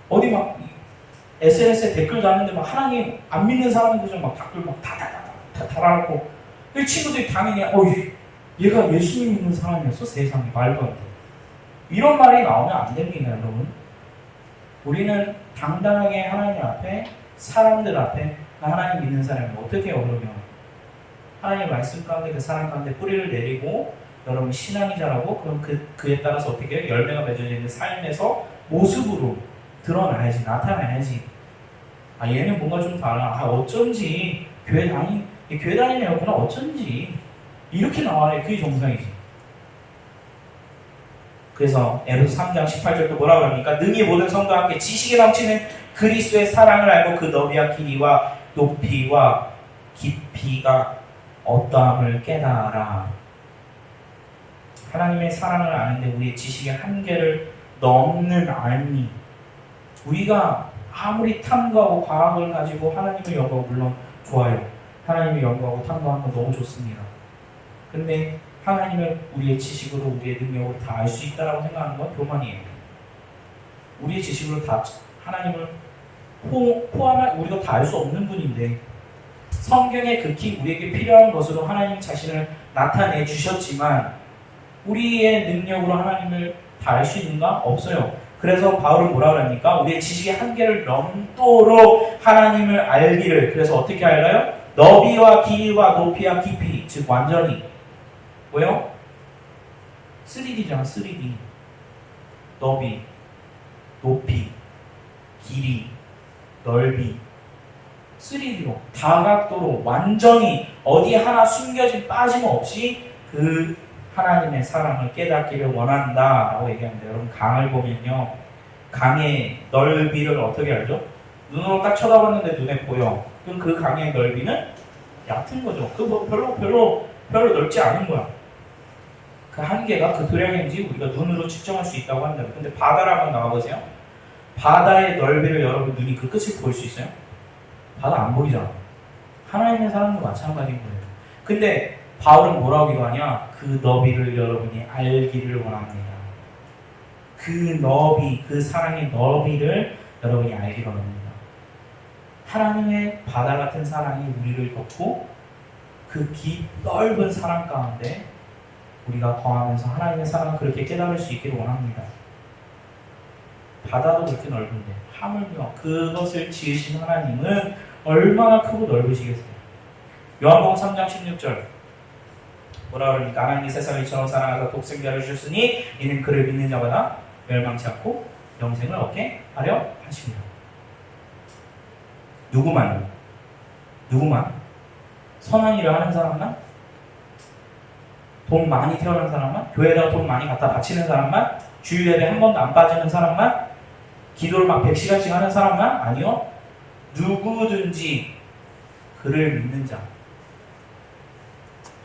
어디 막 SNS에 댓글 다는데 막 하나님 안 믿는 사람들 막 댓글 막 다 달아놓고 그 친구들이 당연히 얘가 예수님 믿는 사람이었어? 세상에 말도 안 돼. 이런 말이 나오면 안 됩니다, 여러분. 우리는 당당하게 하나님 앞에 사람들 앞에 하나님 믿는 사람이 어떻게 해요, 그러면? 하나님의 말씀 가운데 그 사람 가운데 뿌리를 내리고 여러분 신앙이 자라고 그럼 그에 따라서 어떻게 해요? 열매가 맺어지는 삶에서 모습으로 드러나야지, 나타나야지. 얘는 뭔가 좀 달라. 어쩐지 교회 다니는 애구나 어쩐지 이렇게 나와야 그게 정상이지. 그래서 에베소 3장 18절도 뭐라 그럽니까? 능히 모든 성도와 함께 지식에 넘치는 그리스도의 사랑을 알고 그 너비와 길이와 높이와 깊이가 어떠함을 깨달아. 하나님의 사랑을 아는데 우리의 지식의 한계를 넘는 알미. 우리가 아무리 탐구하고 과학을 가지고 하나님을 연구하고 물론 좋아요. 하나님을 연구하고 탐구하는 건 너무 좋습니다. 근데 하나님을 우리의 지식으로 우리의 능력으로 다 알 수 있다라고 생각하는 건 교만이에요. 우리의 지식으로 다 하나님을 포함할 우리가 다 알 수 없는 분인데 성경에 극히 우리에게 필요한 것으로 하나님 자신을 나타내 주셨지만 우리의 능력으로 하나님을 다 알 수 있는가? 없어요. 그래서 바울은 뭐라 그럽니까? 우리의 지식의 한계를 넘도록 하나님을 알기를. 그래서 어떻게 알까요? 너비와 길이와 높이와 깊이. 즉 완전히 뭐요? 3D잖아. 3D. 너비, 높이, 길이, 넓이. 3D로 다각도로 완전히 어디 하나 숨겨진 빠짐없이 그 하나님의 사랑을 깨닫기를 원한다라고 얘기합니다. 여러분 강을 보면요, 강의 넓이를 어떻게 알죠? 눈으로 딱 쳐다봤는데 눈에 보여. 그럼 그 강의 넓이는 얕은 거죠. 그 뭐 별로 넓지 않은 거야. 그 한계가 그 도량인지 우리가 눈으로 측정할 수 있다고 한다. 근데 바다를 한번 나와보세요. 바다의 넓이를 여러분 눈이 그 끝을 볼 수 있어요? 바다 안 보이잖아. 하나님의 사랑도 마찬가지인 거예요. 근데 바울은 뭐라고 기도하냐? 그 너비를 여러분이 알기를 원합니다. 그 너비, 그 사랑의 너비를 여러분이 알기를 원합니다. 하나님의 바다 같은 사랑이 우리를 덮고 그 넓은 사랑 가운데 우리가 거하면서 하나님의 사랑을 그렇게 깨달을 수 있기를 원합니다. 바다도 그렇게 넓은데 하물며 그것을 지으신 하나님은 얼마나 크고 넓으시겠어요. 요한복음 3장 16절 뭐라 그러니까? 하나님이 세상을 이처럼 사랑하사 독생자를 주셨으니 이는 그를 믿는 자마다 멸망치 않고 영생을 얻게 하려 하시니라. 누구만? 선한 일을 하는 사람만? 돈 많이 태어난 사람만? 교회에다가 돈 많이 갖다 바치는 사람만? 주일예배 한 번도 안 빠지는 사람만? 기도를 막 100시간씩 하는 사람만? 아니요. 누구든지 그를 믿는 자.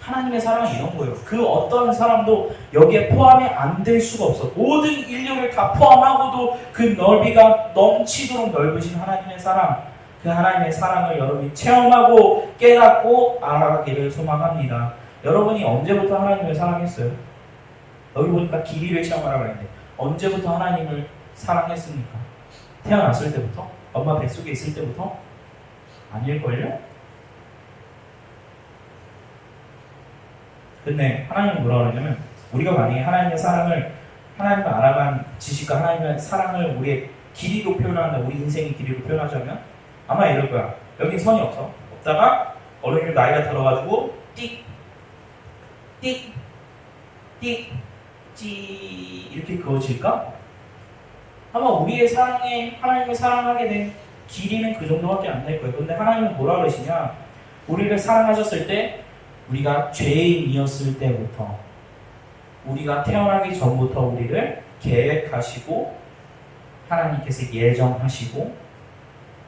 하나님의 사랑은 이런 거예요. 그 어떤 사람도 여기에 포함이 안 될 수가 없어. 모든 인류를 다 포함하고도 그 넓이가 넘치도록 넓으신 하나님의 사랑. 그 하나님의 사랑을 여러분이 체험하고 깨닫고 알아가기를 소망합니다. 여러분이 언제부터 하나님을 사랑했어요? 여기 보니까 길이를 체험하라고 했는데 언제부터 하나님을 사랑했습니까? 태어났을 때부터? 엄마 뱃속에 있을 때부터? 아닐걸요? 근데 하나님은 뭐라 그러냐면 우리가 만약에 하나님의 사랑을 하나님을 알아간 지식과 하나님의 사랑을 우리의 길이로 표현한다. 우리 인생의 길이로 표현하자면 아마 이럴 거야. 여기 선이 없어. 없다가 어른이 나이가 들어가지고 띡 띡, 띡, 찌 이렇게 그어질까? 아마 우리의 하나님을 사랑하게 된 길이는 그 정도밖에 안 될 거예요. 근데 하나님은 뭐라 그러시냐? 우리를 사랑하셨을 때, 우리가 죄인이었을 때부터, 우리가 태어나기 전부터 우리를 계획하시고, 하나님께서 예정하시고,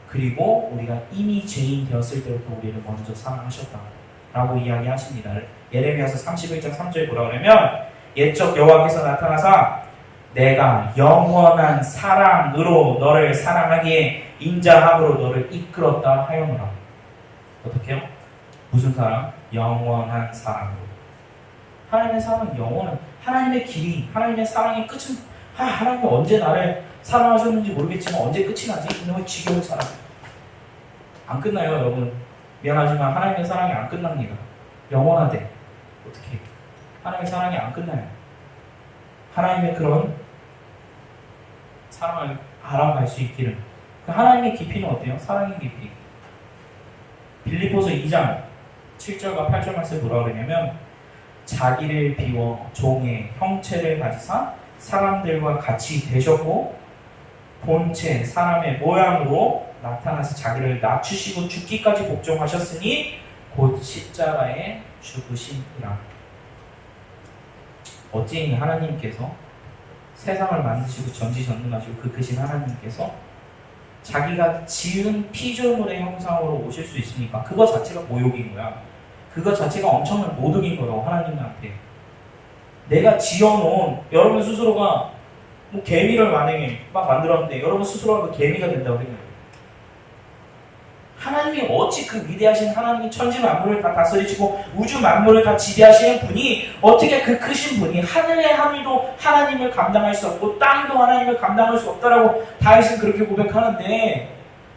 그리고 우리가 이미 죄인 되었을 때부터 우리를 먼저 사랑하셨다라고 이야기하십니다. 예레미야서 31장 3절에 뭐라 그러면, 옛적 여호와께서 나타나사 내가 영원한 사랑으로 너를 사랑하기에 인자함으로 너를 이끌었다 하였노라. 어떻게요? 무슨 사랑? 영원한 사랑으로. 하나님의 사랑은 영원한, 하나님의 길이, 하나님의 사랑의 끝은, 하나님이 언제 나를 사랑하셨는지 모르겠지만 언제 끝이 나지? 이놈의 지겨운 사랑. 안 끝나요, 여러분. 미안하지만 하나님의 사랑이 안 끝납니다. 영원하대. 어떻게? 하나님의 사랑이 안 끝나요. 하나님의 그런 사랑을 알아갈 수 있기를. 그 하나님의 깊이는 어때요? 사랑의 깊이. 빌립보서 2장 7절과 8절 말씀에 뭐라 그러냐면, 자기를 비워 종의 형체를 가지사 사람들과 같이 되셨고 본체 사람의 모양으로 나타나서 자기를 낮추시고 죽기까지 복종하셨으니 곧 십자가에 죽으심이라. 어찌 하나님께서 세상을 만드시고 전지전능하시고 그 크신 하나님께서 자기가 지은 피조물의 형상으로 오실 수 있으니까 그거 자체가 모욕인 거야. 그거 자체가 엄청난 모독인 거라고 하나님한테. 내가 지어놓은, 여러분 스스로가 뭐 개미를 만약에 막 만들었는데 여러분 스스로가 그 개미가 된다고 생각해요. 하나님이 어찌 그 위대하신 하나님이 천지 만물을 다 다스리시고 우주 만물을 다 지배하시는 분이 어떻게 그 크신 분이 하늘의 하늘도 하나님을 감당할 수 없고 땅도 하나님을 감당할 수 없다라고 다윗은 그렇게 고백하는데,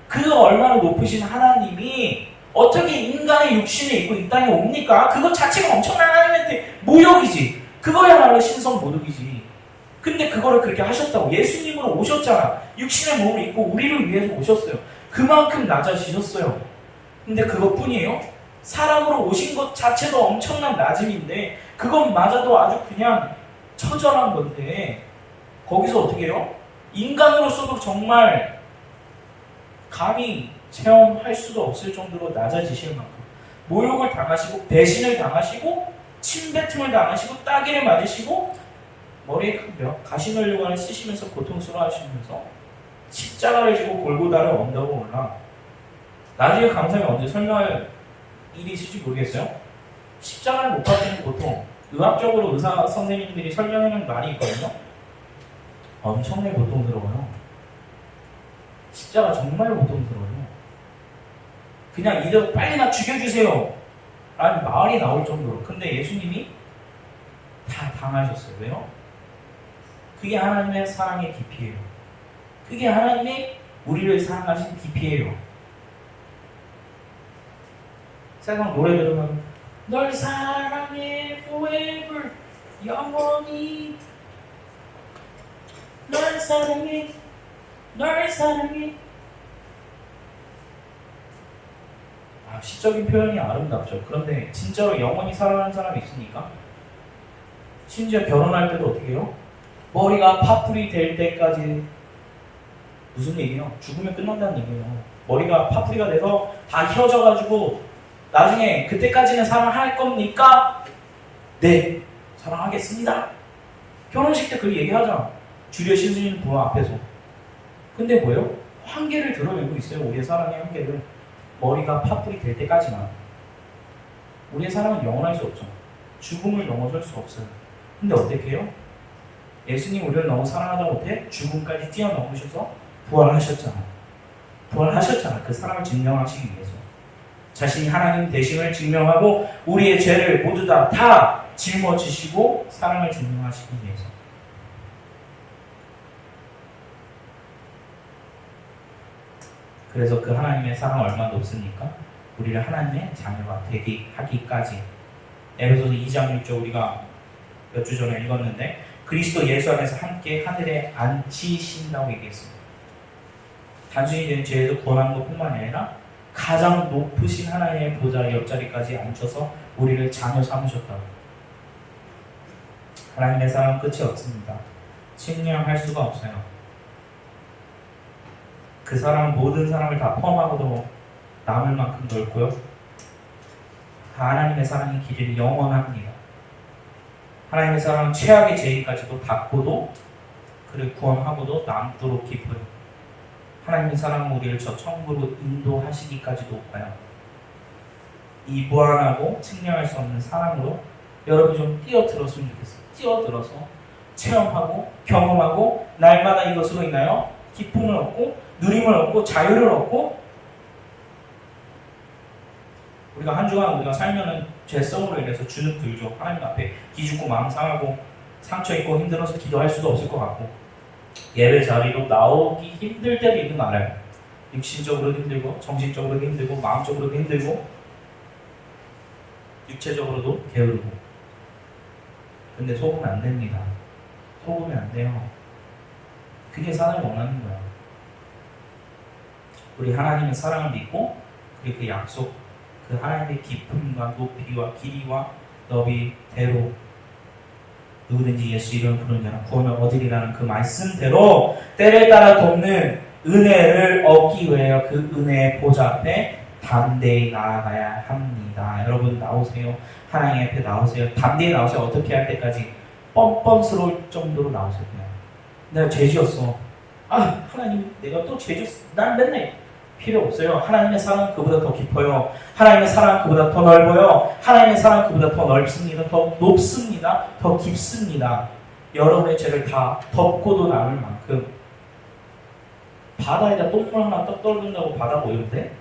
그 얼마나 높으신 하나님이 어떻게 인간의 육신을 입고 이 땅에 옵니까? 그것 자체가 엄청난 하나님한테 모욕이지. 그거야말로 신성 모독이지. 근데 그거를 그렇게 하셨다고. 예수님으로 오셨잖아. 육신의 몸을 입고 우리를 위해서 오셨어요. 그만큼 낮아지셨어요. 근데 그것뿐이에요? 사람으로 오신 것 자체도 엄청난 낮음인데 그것마저도 아주 그냥 처절한 건데, 거기서 어떻게 해요? 인간으로서도 정말 감히 체험할 수도 없을 정도로 낮아지실 만큼 모욕을 당하시고 배신을 당하시고 침뱉음을 당하시고 따귀를 맞으시고 머리에 큰 벽, 가시면류관을 쓰시면서 고통스러워하시면서 십자가를 지고 골고다를 언덕으로 올라. 나중에 강사님 언제 설명할 일이 있을지 모르겠어요. 십자가를 못 받는 고통, 의학적으로 의사 선생님들이 설명하는 말이 있거든요. 엄청나게 고통스러워요. 십자가 정말 고통스러워요. 그냥 이대로 빨리 나 죽여주세요 라는 말이 나올 정도로. 근데 예수님이 다 당하셨어요. 왜요? 그게 하나님의 사랑의 깊이에요. 그게 하나님의 우리를 사랑하신 깊이에요. 세상 노래 들으면 널 사랑해 forever 영원히 널 사랑해 널 사랑해. 시적인 표현이 아름답죠. 그런데 진짜로 영원히 사랑하는 사람이 있으니까. 심지어 결혼할 때도 어떻게 해요? 머리가 파풀이 될 때까지. 무슨 얘기예요? 죽으면 끝난다는 얘기예요. 머리가 파풀이가 돼서 다 휘어져가지고 나중에 그때까지는 사랑할 겁니까? 네, 사랑하겠습니다. 결혼식 때 그 얘기하잖아. 주례 신수님 부하 앞에서. 근데 뭐예요? 한계를 드러내고 있어요. 우리의 사랑의 한계를. 머리가 파풀이 될 때까지만. 우리의 사랑은 영원할 수 없죠. 죽음을 넘어설 수 없어요. 근데 어떻게 해요? 예수님 우리를 너무 사랑하다 못해 죽음까지 뛰어넘으셔서 부활하셨잖아. 부활하셨잖아. 그 사랑을 증명하시기 위해서. 자신이 하나님 되심을 증명하고 우리의 죄를 모두 다 짊어지시고 사랑을 증명하시기 위해서. 그래서 그 하나님의 사랑은 얼마나 높습니까? 우리를 하나님의 자녀가 되게 하기까지. 에베소서 2장 6절 우리가 몇 주 전에 읽었는데, 그리스도 예수 안에서 함께 하늘에 앉히신다고 얘기했습니다. 단순히 된 죄에서 구원하는 것뿐만 아니라 가장 높으신 하나님의 보좌 옆자리까지 앉혀서 우리를 자녀 삼으셨다고. 하나님의 사랑은 끝이 없습니다. 측량할 수가 없어요. 그 사랑은 모든 사람을 다 포함하고도 남을 만큼 넓고요. 하나님의 사랑의 길이는 영원합니다. 하나님의 사랑은 최악의 죄인까지도 닦고도 그를 구원하고도 남도록 깊어요. 하나님의 사랑은 우리를 저 천국으로 인도하시기까지도 가요. 이 무한하고 측량할 수 없는 사랑으로 여러분이 좀 뛰어들었으면 좋겠어요. 뛰어들어서 체험하고 경험하고 날마다 이것으로 인하여 기쁨을 얻고 누림을 얻고 자유를 얻고 우리가 한 주간 우리가 살면은 죄성으로 인해서 주눅 들죠. 하나님 앞에 기죽고 마음 상하고 상처 있고 힘들어서 기도할 수도 없을 것 같고 예배 자리로 나오기 힘들 때도 있는 거 알아요. 육신적으로도 힘들고 정신적으로도 힘들고 마음적으로도 힘들고 육체적으로도 게으르고 근데 속으면 안 됩니다. 속으면 안 돼요. 그게 하나님이 원하는 거야. 우리 하나님의 사랑을 믿고 그리고 그 약속 그 하나님의 깊음과 높이와 길이와 너비대로 누구든지 예수 이름을 부르는 자는 구원을 얻으리라는 그 말씀대로 때를 따라 돕는 은혜를 얻기 위하여 그 은혜의 보좌 앞에 담대히 나아가야 합니다. 여러분 나오세요. 하나님 앞에 나오세요. 담대히 나오세요. 어떻게 할 때까지 뻔뻔스러울 정도로 나오세요. 그냥. 내가 죄 지었어. 아 하나님 내가 또 죄 지었어. 난 맨날 필요 없어요. 하나님의 사랑은 그보다 더 깊어요. 하나님의 사랑은 그보다 더 넓어요. 하나님의 사랑은 그보다 더 넓습니다. 더 높습니다. 더 깊습니다. 여러분의 죄를 다 덮고도 남을 만큼 바다에다 똥물 하나 떡 떨군다고 바다가 오는데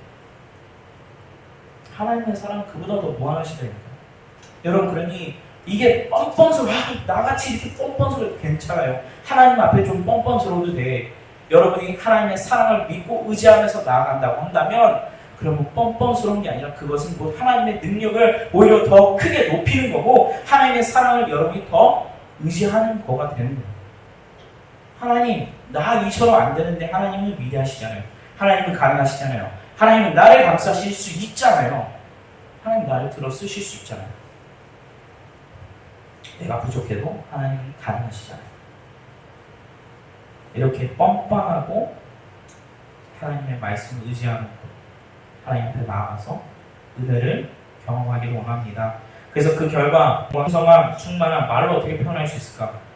하나님의 사랑은 그보다 더 무한하시다니까. 여러분 그러니 이게 뻔뻔스러워 나같이 이렇게 뻔뻔스러워도 괜찮아요. 하나님 앞에 좀 뻔뻔스러워도 돼. 여러분이 하나님의 사랑을 믿고 의지하면서 나아간다고 한다면 그러면 뻔뻔스러운 게 아니라 그것은 곧 하나님의 능력을 오히려 더 크게 높이는 거고 하나님의 사랑을 여러분이 더 의지하는 거가 되는 거예요. 하나님 나 이처럼 안 되는데 하나님은 위대하시잖아요. 하나님은 가능하시잖아요. 하나님은 나를 감싸실 수 있잖아요. 하나님 나를 들어 쓰실 수 있잖아요. 내가 부족해도 하나님은 가능하시잖아요. 이렇게 뻔뻔하고 하나님의 말씀을 의지하는 것, 하나님 앞에 나아가서 은혜를 경험하기를 원합니다. 그래서 그 결과 풍성함, 충만함, 말로 어떻게 표현할 수 있을까?